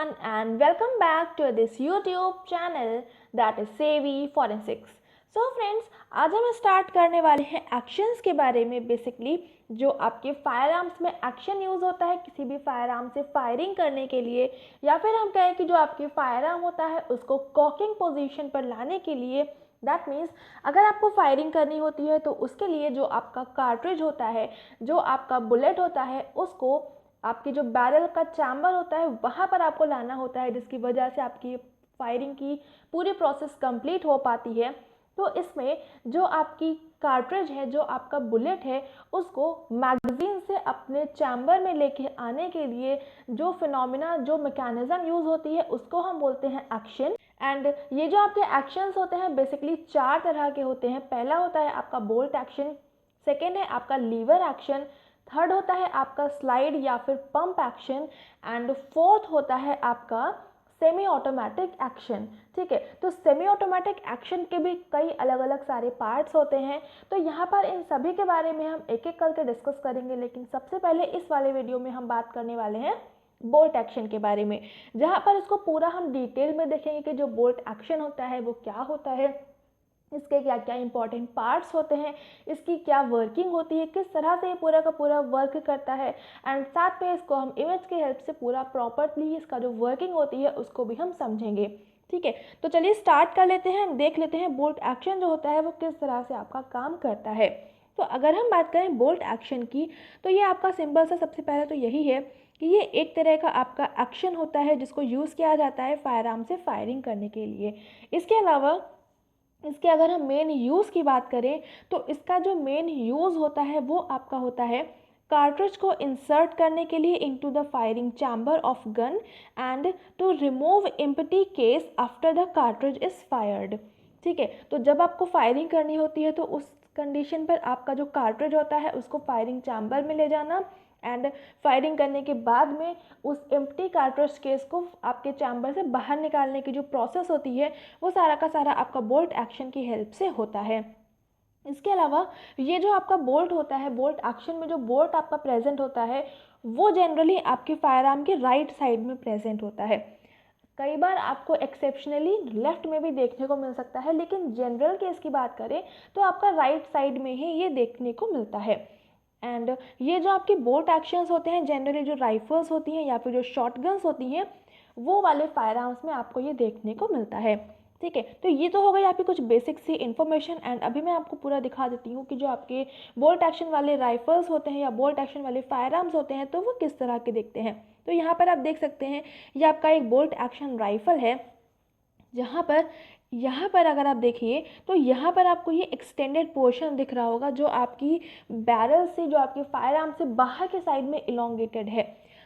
everyone and welcome back to this YouTube channel that is Savvy Forensics. So friends, आज हम start करने वाले हैं एक्शंस के बारे में। बेसिकली जो आपके फायर आर्म्स में एक्शन यूज़ होता है किसी भी फायर आर्म से फायरिंग करने के लिए, या फिर हम कहें कि जो आपके फायर आर्म होता है उसको कॉकिंग पोजीशन पर लाने के लिए। दैट मीन्स अगर आपको फायरिंग करनी होती है तो उसके लिए जो आपका कार्ट्रिज होता है, जो आपका बुलेट होता है, उसको आपकी जो बैरल का चैम्बर होता है वहाँ पर आपको लाना होता है, जिसकी वजह से आपकी फायरिंग की पूरी प्रोसेस कंप्लीट हो पाती है। तो इसमें जो आपकी कार्ट्रिज है, जो आपका बुलेट है, उसको मैगजीन से अपने चैम्बर में लेके आने के लिए जो फिनोमिना, जो मैकेनिज्म यूज़ होती है उसको हम बोलते हैं एक्शन। एंड ये जो आपके एक्शंस होते हैं बेसिकली 4 तरह के होते हैं। पहला होता है आपका बोल्ट एक्शन, सेकेंड है आपका लीवर एक्शन, थर्ड होता है आपका स्लाइड या फिर पंप एक्शन, एंड फोर्थ होता है आपका सेमी ऑटोमेटिक एक्शन। ठीक है, तो सेमी ऑटोमेटिक एक्शन के भी कई अलग अलग सारे पार्ट्स होते हैं। तो यहाँ पर इन सभी के बारे में हम एक एक करके डिस्कस करेंगे, लेकिन सबसे पहले इस वाले वीडियो में हम बात करने वाले हैं बोल्ट एक्शन के बारे में, जहाँ पर इसको पूरा हम डिटेल में देखेंगे कि जो बोल्ट एक्शन होता है वो क्या होता है, इसके क्या क्या इंपॉर्टेंट पार्ट्स होते हैं, इसकी क्या वर्किंग होती है, किस तरह से ये पूरा का पूरा वर्क करता है, एंड साथ में इसको हम इमेज की हेल्प से पूरा प्रॉपरली इसका जो वर्किंग होती है उसको भी हम समझेंगे। ठीक है, तो चलिए स्टार्ट कर लेते हैं, देख लेते हैं बोल्ट एक्शन जो होता है वो किस तरह से आपका काम करता है। तो अगर हम बात करें बोल्ट एक्शन की, तो ये आपका सिंपल सा सबसे पहले तो यही है कि ये एक तरह का आपका एक्शन होता है जिसको यूज़ किया जाता है फायर आर्म से फायरिंग करने के लिए। इसके अलावा इसके अगर हम मेन यूज़ की बात करें तो इसका जो मेन यूज़ होता है वो आपका होता है कार्ट्रिज को इंसर्ट करने के लिए into the firing chamber of gun and to remove empty case after the cartridge is fired. ठीक है, तो जब आपको फायरिंग करनी होती है तो उस कंडीशन पर आपका जो कार्ट्रिज होता है उसको फायरिंग चैम्बर में ले जाना, एंड फायरिंग करने के बाद में उस एम्प्टी कार्ट्रिज केस को आपके चैम्बर से बाहर निकालने की जो प्रोसेस होती है वो सारा का सारा आपका बोल्ट एक्शन की हेल्प से होता है। इसके अलावा ये जो आपका बोल्ट होता है, बोल्ट एक्शन में जो बोल्ट आपका प्रेजेंट होता है वो जनरली आपके फायर आर्म के राइट साइड में प्रेजेंट होता है। कई बार आपको एक्सेप्शनली लेफ्ट में भी देखने को मिल सकता है, लेकिन जनरल केस की बात करें तो आपका राइट साइड में ही ये देखने को मिलता है। एंड ये जो आपके बोल्ट एक्शंस होते हैं जनरली जो राइफल्स होती हैं या फिर जो शॉटगन्स होती हैं वो वाले फायर आर्म्स में आपको ये देखने को मिलता है। ठीक है, तो ये तो हो गई आपकी कुछ बेसिक सी इन्फॉर्मेशन, एंड अभी मैं आपको पूरा दिखा देती हूँ कि जो आपके बोल्ट एक्शन वाले राइफल्स होते हैं या बोल्ट एक्शन वाले फायर आर्म्स होते हैं तो वो किस तरह के दिखते हैं। तो यहाँ पर आप देख सकते हैं ये आपका एक बोल्ट एक्शन राइफल है, जहाँ पर यहाँ पर अगर आप देखिए तो यहाँ पर आपको ये एक्सटेंडेड पोर्शन दिख रहा होगा जो आपकी बैरल से, जो आपकी फायर आर्म से बाहर के साइड में इलोंगेटेड है,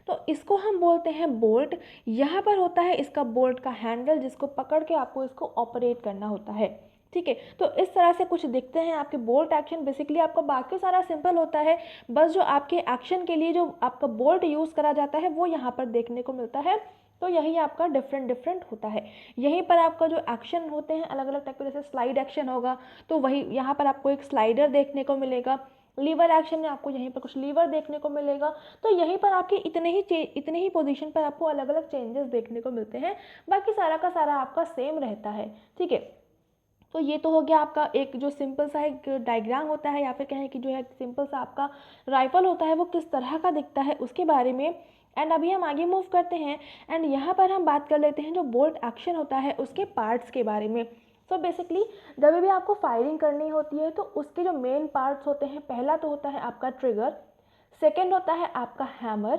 तो इसको हम बोलते हैं बोल्ट। यहाँ पर होता है इसका बोल्ट का हैंडल जिसको पकड़ के आपको इसको ऑपरेट करना होता है। ठीक है, तो इस तरह से कुछ दिखते हैं आपके बोल्ट एक्शन। बेसिकली आपका बाकी सारा सिंपल होता है, बस जो आपके एक्शन के लिए जो आपका बोल्ट यूज़ करा जाता है वो यहाँ पर देखने को मिलता है। तो यही आपका डिफरेंट होता है। यहीं पर आपका जो एक्शन होते हैं अलग अलग टाइप के, जैसे स्लाइड एक्शन होगा तो वही यहाँ पर आपको एक स्लाइडर देखने को मिलेगा, लीवर एक्शन में आपको यहीं पर कुछ लीवर देखने को मिलेगा। तो यहीं पर आपके इतने ही पोजीशन पर आपको अलग अलग चेंजेस देखने को मिलते हैं, बाकी सारा का सारा आपका सेम रहता है। ठीक है, तो ये तो हो गया आपका एक जो सिंपल सा एक डायग्राम होता है, या फिर कहें कि जो है सिंपल सा आपका राइफल होता है वो किस तरह का दिखता है उसके बारे में। एंड अभी हम आगे मूव करते हैं एंड यहाँ पर हम बात कर लेते हैं जो बोल्ट एक्शन होता है उसके पार्ट्स के बारे में। सो बेसिकली जब भी आपको फायरिंग करनी होती है तो उसके जो मेन पार्ट्स होते हैं, पहला तो होता है आपका ट्रिगर, सेकेंड होता है आपका हैमर,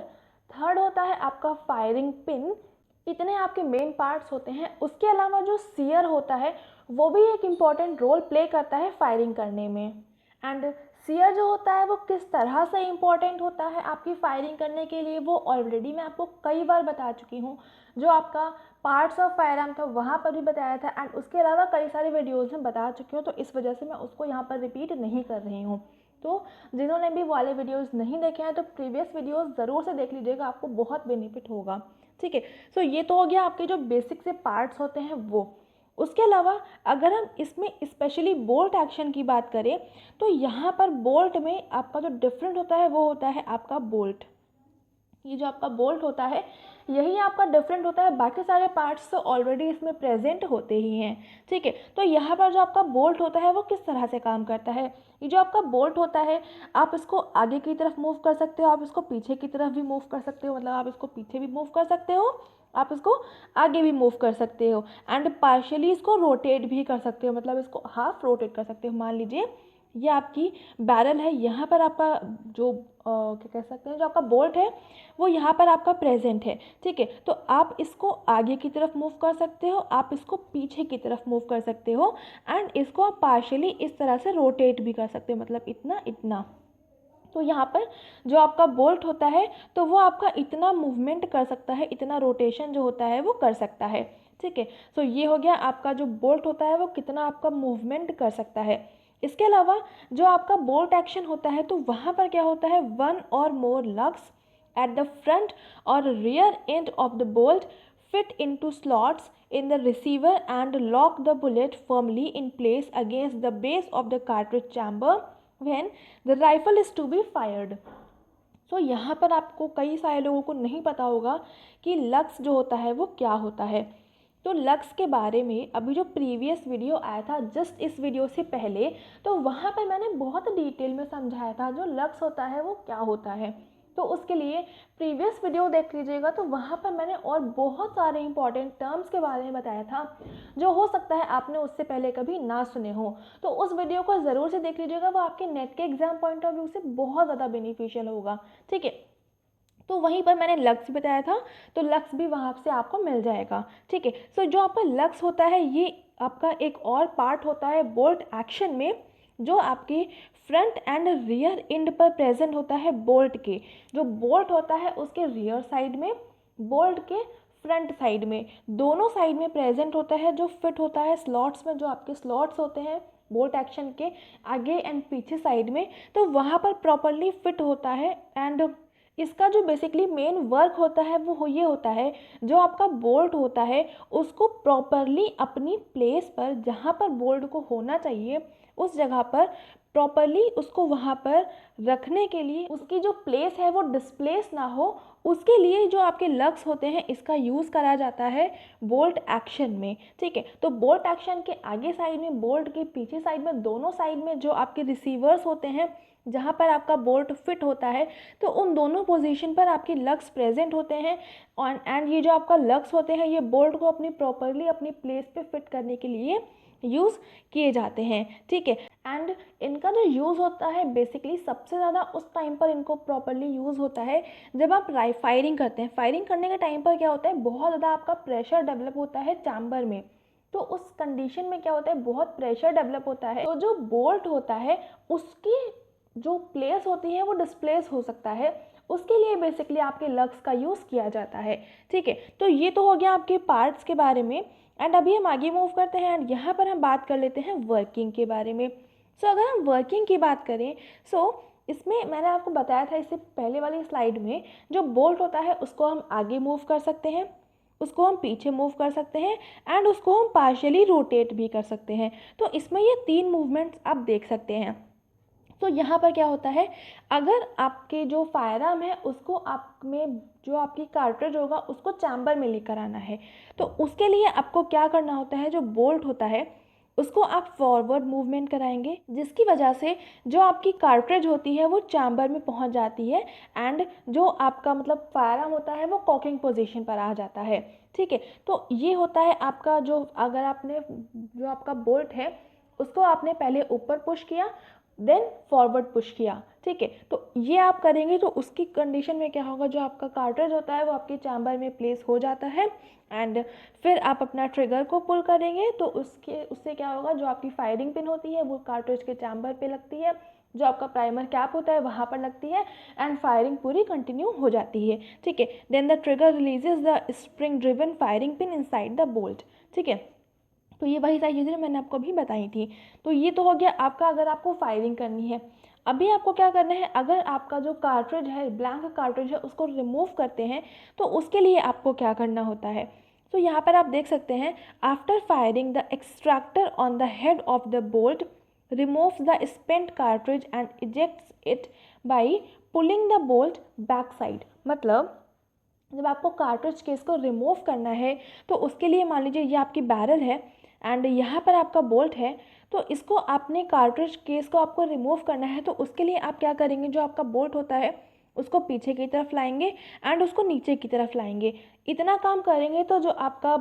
थर्ड होता है आपका फायरिंग पिन। इतने आपके मेन पार्ट्स होते हैं। उसके अलावा जो सीयर होता है वो भी एक इम्पॉर्टेंट रोल प्ले करता है फायरिंग करने में। एंड सीयर जो होता है वो किस तरह से इम्पॉर्टेंट होता है आपकी फायरिंग करने के लिए वो ऑलरेडी मैं आपको कई बार बता चुकी हूँ, जो आपका पार्ट्स ऑफ फायर आर्म था वहाँ पर भी बताया था, एंड उसके अलावा कई सारे वीडियोज़ में बता चुकी हूँ, तो इस वजह से मैं उसको यहाँ पर रिपीट नहीं कर रही हूँ। तो जिन्होंने भी वाले वीडियोस नहीं देखे हैं तो प्रीवियस वीडियोस ज़रूर से देख लीजिएगा, आपको बहुत बेनिफिट होगा। ठीक है, सो ये तो हो गया आपके जो बेसिक से पार्ट्स होते हैं वो। उसके अलावा अगर हम इसमें स्पेशली बोल्ट एक्शन की बात करें तो यहाँ पर बोल्ट में आपका जो डिफरेंट होता है वो होता है आपका बोल्ट। ये जो आपका बोल्ट होता है यही आपका डिफरेंट होता है, बाकी सारे पार्ट्स तो ऑलरेडी इसमें प्रेजेंट होते ही हैं, ठीक है। तो यहाँ पर जो आपका बोल्ट होता है वो किस तरह से काम करता है, ये जो आपका बोल्ट होता है आप इसको आगे की तरफ मूव कर सकते हो, आप इसको पीछे की तरफ भी मूव कर सकते हो, मतलब आप इसको पीछे भी मूव कर सकते हो, आप इसको आगे भी मूव कर सकते हो, एंड पार्शियली इसको रोटेट भी कर सकते हो, मतलब इसको हाफ रोटेट कर सकते हो। मान लीजिए ये आपकी बैरल है, यहाँ पर आपका जो क्या कह सकते हैं, जो आपका बोल्ट है वो यहाँ पर आपका प्रेजेंट है, ठीक है। तो आप इसको आगे की तरफ मूव कर सकते हो, आप इसको पीछे की तरफ मूव कर सकते हो, एंड इसको आप पार्शियली इस तरह से रोटेट भी कर सकते हो, मतलब इतना इतना। तो यहाँ पर जो आपका बोल्ट होता है तो वो आपका इतना मूवमेंट कर सकता है, इतना रोटेशन जो होता है वो कर सकता है, ठीक है। सो ये हो गया आपका जो बोल्ट होता है वो कितना आपका मूवमेंट कर सकता है। इसके अलावा जो आपका बोल्ट एक्शन होता है तो वहाँ पर क्या होता है, वन और मोर लग्स at the front or rear end of the bolt fit into slots in the receiver and lock the bullet firmly in place against the base of the cartridge chamber when the rifle is to be fired। तो यहाँ पर आपको कई सारे लोगों को नहीं पता होगा कि लक्स जो होता है वो क्या होता है। तो लक्स के बारे में अभी जो प्रीवियस वीडियो आया था जस्ट इस वीडियो से पहले, तो वहाँ पर मैंने बहुत डिटेल में समझाया था जो लक्स होता है वो क्या होता है। तो उसके लिए प्रीवियस वीडियो देख लीजिएगा, तो वहाँ पर मैंने और बहुत सारे इंपॉर्टेंट टर्म्स के बारे में बताया था जो हो सकता है आपने उससे पहले कभी ना सुने हो। तो उस वीडियो को ज़रूर से देख लीजिएगा, वो आपके नेट के एग्जाम पॉइंट ऑफ व्यू से बहुत ज़्यादा बेनिफिशियल होगा, ठीक है। तो वहीं पर मैंने लक्स बताया था, तो लक्स भी वहाँ से आपको मिल जाएगा, ठीक है। सो जो आपका लक्स होता है ये आपका एक और पार्ट होता है बोल्ट एक्शन में, जो आपकी फ्रंट एंड रियर एंड पर प्रेजेंट होता है बोल्ट के। जो बोल्ट होता है उसके रियर साइड में, बोल्ट के फ्रंट साइड में, दोनों साइड में प्रेजेंट होता है, जो फिट होता है स्लॉट्स में, जो आपके स्लॉट्स होते हैं बोल्ट एक्शन के आगे एंड पीछे साइड में, तो वहाँ पर प्रॉपरली फिट होता है। एंड इसका जो बेसिकली मेन वर्क होता है वो ये होता है, जो आपका बोल्ट होता है उसको प्रॉपरली अपनी प्लेस पर, जहाँ पर बोल्ट को होना चाहिए उस जगह पर प्रॉपरली उसको वहाँ पर रखने के लिए, उसकी जो प्लेस है वो डिस्प्लेस ना हो, उसके लिए जो आपके लग्स होते हैं इसका यूज़ करा जाता है बोल्ट एक्शन में, ठीक है। तो बोल्ट एक्शन के आगे साइड में, बोल्ट के पीछे साइड में, दोनों साइड में जो आपके रिसीवर्स होते हैं जहाँ पर आपका बोल्ट फिट होता है, तो उन दोनों पोजीशन पर आपके लग्स प्रेजेंट होते हैं। एंड ये जो आपका लग्स होते हैं ये बोल्ट को अपनी प्रॉपरली अपनी प्लेस पे फिट करने के लिए यूज़ किए जाते हैं, ठीक है। एंड इनका जो यूज़ होता है बेसिकली सबसे ज़्यादा उस टाइम पर इनको प्रॉपरली यूज़ होता है जब आप फायरिंग करते हैं। फायरिंग करने के टाइम पर क्या होता है, बहुत ज़्यादा आपका प्रेशर डेवलप होता है चैम्बर में, तो उस कंडीशन में क्या होता है, बहुत प्रेशर डेवलप होता है, तो जो बोल्ट होता है उसकी जो प्लेस होती है वो डिस्प्लेस हो सकता है, उसके लिए बेसिकली आपके लग्स का यूज़ किया जाता है, ठीक है। तो ये तो हो गया आपके पार्ट्स के बारे में। एंड अभी हम आगे मूव करते हैं एंड यहाँ पर हम बात कर लेते हैं वर्किंग के बारे में। सो अगर हम वर्किंग की बात करें, इसमें मैंने आपको बताया था इससे पहले वाली स्लाइड में, जो बोल्ट होता है उसको हम आगे मूव कर सकते हैं, उसको हम पीछे मूव कर सकते हैं, एंड उसको हम पार्शियली रोटेट भी कर सकते हैं। तो इसमें ये 3 मूवमेंट्स आप देख सकते हैं। तो यहाँ पर क्या होता है, अगर आपके जो फायर आर्म है उसको आप में जो आपकी कार्ट्रिज होगा उसको चैम्बर में लेकर आना है, तो उसके लिए आपको क्या करना होता है, जो बोल्ट होता है उसको आप फॉरवर्ड मूवमेंट कराएंगे, जिसकी वजह से जो आपकी कार्ट्रिज होती है वो चैम्बर में पहुंच जाती है, एंड जो आपका मतलब फायर आर्म होता है वो कॉकिंग पोजीशन पर आ जाता है, ठीक है। तो ये होता है आपका जो, अगर आपने जो आपका बोल्ट है उसको आपने पहले ऊपर पुश किया देन फॉरवर्ड पुश किया, ठीक है। तो ये आप करेंगे तो उसकी कंडीशन में क्या होगा, जो आपका कार्ट्रिज होता है वो आपके चैम्बर में प्लेस हो जाता है, एंड फिर आप अपना ट्रिगर को पुल करेंगे तो उससे क्या होगा, जो आपकी फायरिंग पिन होती है वो कार्ट्रिज के चैम्बर पे लगती है, जो आपका प्राइमर कैप होता है वहाँ पर लगती है, एंड फायरिंग पूरी कंटिन्यू हो जाती है, ठीक है। Then the trigger releases the spring driven firing pin inside the bolt, ठीक है। तो ये वही सारी चीज़ें मैंने आपको अभी बताई थी। तो ये तो हो गया आपका, अगर आपको फायरिंग करनी है। अभी आपको क्या करना है, अगर आपका जो कार्ट्रिज है, ब्लैंक कार्ट्रिज है, उसको रिमूव करते हैं तो उसके लिए आपको क्या करना होता है। तो यहाँ पर आप देख सकते हैं, after firing the extractor on the head of the bolt removes the spent cartridge and ejects it by pulling the bolt back side. मतलब जब आपको कार्ट्रिज केस को रिमूव करना है तो उसके लिए मान लीजिए ये आपकी बैरल है एंड यहाँ पर आपका बोल्ट है, तो इसको आपने कार्ट्रिज केस को आपको रिमूव करना है। तो उसके लिए आप क्या करेंगे, जो आपका बोल्ट होता है उसको पीछे की तरफ लाएंगे एंड उसको नीचे की तरफ लाएंगे। इतना काम करेंगे तो जो आपका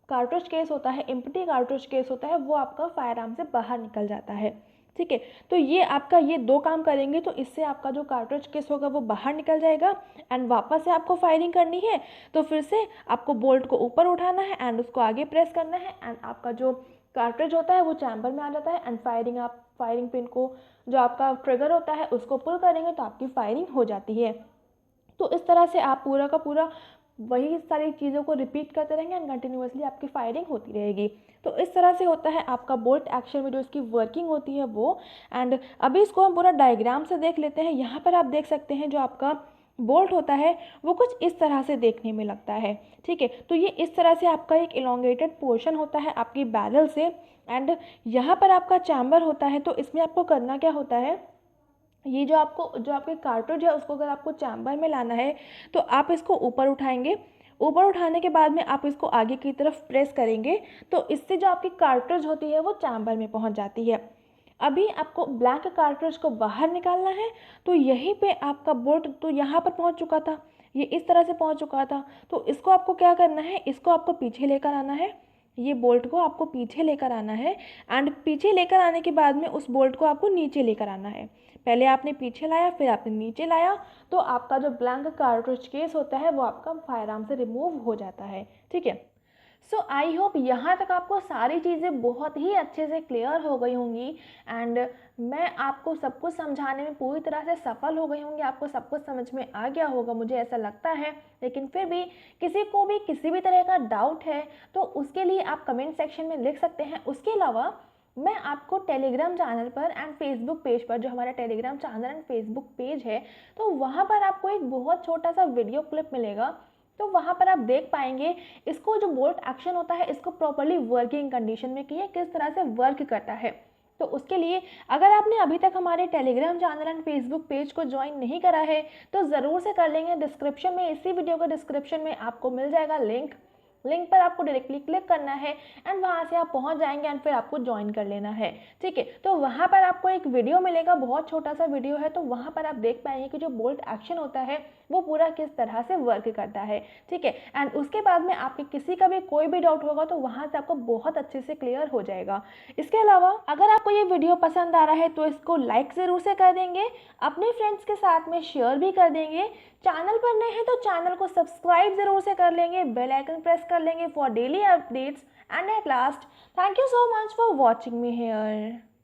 कार्ट्रिज केस होता है, एम्प्टी कार्ट्रिज केस होता है, वो आपका फायर आर्म से बाहर निकल जाता है। ठीक है, तो ये आपका ये 2 काम करेंगे तो इससे आपका जो कार्ट्रिज केस होगा वो बाहर निकल जाएगा एंड वापस से आपको फायरिंग करनी है तो फिर से आपको बोल्ट को ऊपर उठाना है एंड उसको आगे प्रेस करना है एंड आपका जो कार्ट्रिज होता है वो चैम्बर में आ जाता है एंड फायरिंग, आप फायरिंग पिन को, जो आपका ट्रिगर होता है उसको पुल करेंगे तो आपकी फायरिंग हो जाती है। तो इस तरह से आप पूरा का पूरा वही सारी चीज़ों को रिपीट करते रहेंगे एंड कंटिन्यूअसली आपकी फायरिंग होती रहेगी। तो इस तरह से होता है आपका बोल्ट एक्शन में जो इसकी वर्किंग होती है वो। एंड अभी इसको हम पूरा डायग्राम से देख लेते हैं। यहाँ पर आप देख सकते हैं जो आपका बोल्ट होता है वो कुछ इस तरह से देखने में लगता है। ठीक है, तो ये इस तरह से आपका एक इलोंगेटेड पोर्शन होता है आपकी बैरल से एंड यहाँ पर आपका चैम्बर होता है। तो इसमें आपको करना क्या होता है, ये जो आपके कार्ट्रिज है उसको अगर आपको चैम्बर में लाना है तो आप इसको ऊपर उठाएंगे। ऊपर उठाने के बाद में आप इसको आगे की तरफ प्रेस करेंगे तो इससे जो आपकी कार्ट्रिज होती है वो चैम्बर में पहुंच जाती है। अभी आपको ब्लैक कार्ट्रिज को बाहर निकालना है तो यहीं पे आपका बोल्ट तो यहाँ पर पहुंच चुका था, ये इस तरह से पहुंच चुका था। तो इसको आपको क्या करना है, इसको आपको पीछे लेकर आना है, ये बोल्ट को आपको पीछे लेकर आना है एंड पीछे लेकर आने के बाद में उस बोल्ट को आपको नीचे लेकर आना है। पहले आपने पीछे लाया फिर आपने नीचे लाया तो आपका जो ब्लैंक कार्ट्रिज केस होता है वो आपका फायर आर्म से रिमूव हो जाता है। ठीक है, सो आई होप यहाँ तक आपको सारी चीज़ें बहुत ही अच्छे से क्लियर हो गई होंगी एंड मैं आपको सब कुछ समझाने में पूरी तरह से सफल हो गई होंगी, आपको सब कुछ समझ में आ गया होगा मुझे ऐसा लगता है। लेकिन फिर भी किसी को भी किसी भी तरह का डाउट है तो उसके लिए आप कमेंट सेक्शन में लिख सकते हैं। उसके अलावा मैं आपको टेलीग्राम चैनल पर एंड फेसबुक पेज पर, जो हमारा Telegram channel and Facebook page है, तो वहाँ पर आपको एक बहुत छोटा सा वीडियो क्लिप मिलेगा। तो वहाँ पर आप देख पाएंगे इसको जो बोल्ट एक्शन होता है इसको प्रॉपर्ली वर्किंग कंडीशन में किया किस तरह से वर्क करता है। तो उसके लिए अगर आपने अभी तक हमारे Telegram channel and Facebook page को ज्वाइन नहीं करा है तो ज़रूर से कर लेंगे। डिस्क्रिप्शन में, इसी वीडियो का डिस्क्रिप्शन में आपको मिल जाएगा लिंक पर आपको डायरेक्टली क्लिक करना है एंड वहाँ से आप पहुँच जाएंगे एंड फिर आपको ज्वाइन कर लेना है। ठीक है, तो वहाँ पर आपको एक वीडियो मिलेगा, बहुत छोटा सा वीडियो है, तो वहाँ पर आप देख पाएंगे कि जो बोल्ट एक्शन होता है वो पूरा किस तरह से वर्क करता है। ठीक है, एंड उसके बाद में आपके किसी का भी कोई भी डाउट होगा तो वहाँ से आपको बहुत अच्छे से क्लियर हो जाएगा। इसके अलावा अगर आपको ये वीडियो पसंद आ रहा है तो इसको लाइक ज़रूर से कर देंगे, अपने फ्रेंड्स के साथ में शेयर भी कर देंगे। चैनल पर नए हैं तो चैनल को सब्सक्राइब ज़रूर से कर लेंगे, बेल आइकन प्रेस कर लेंगे for daily updates. And at last, thank you so much for watching me here.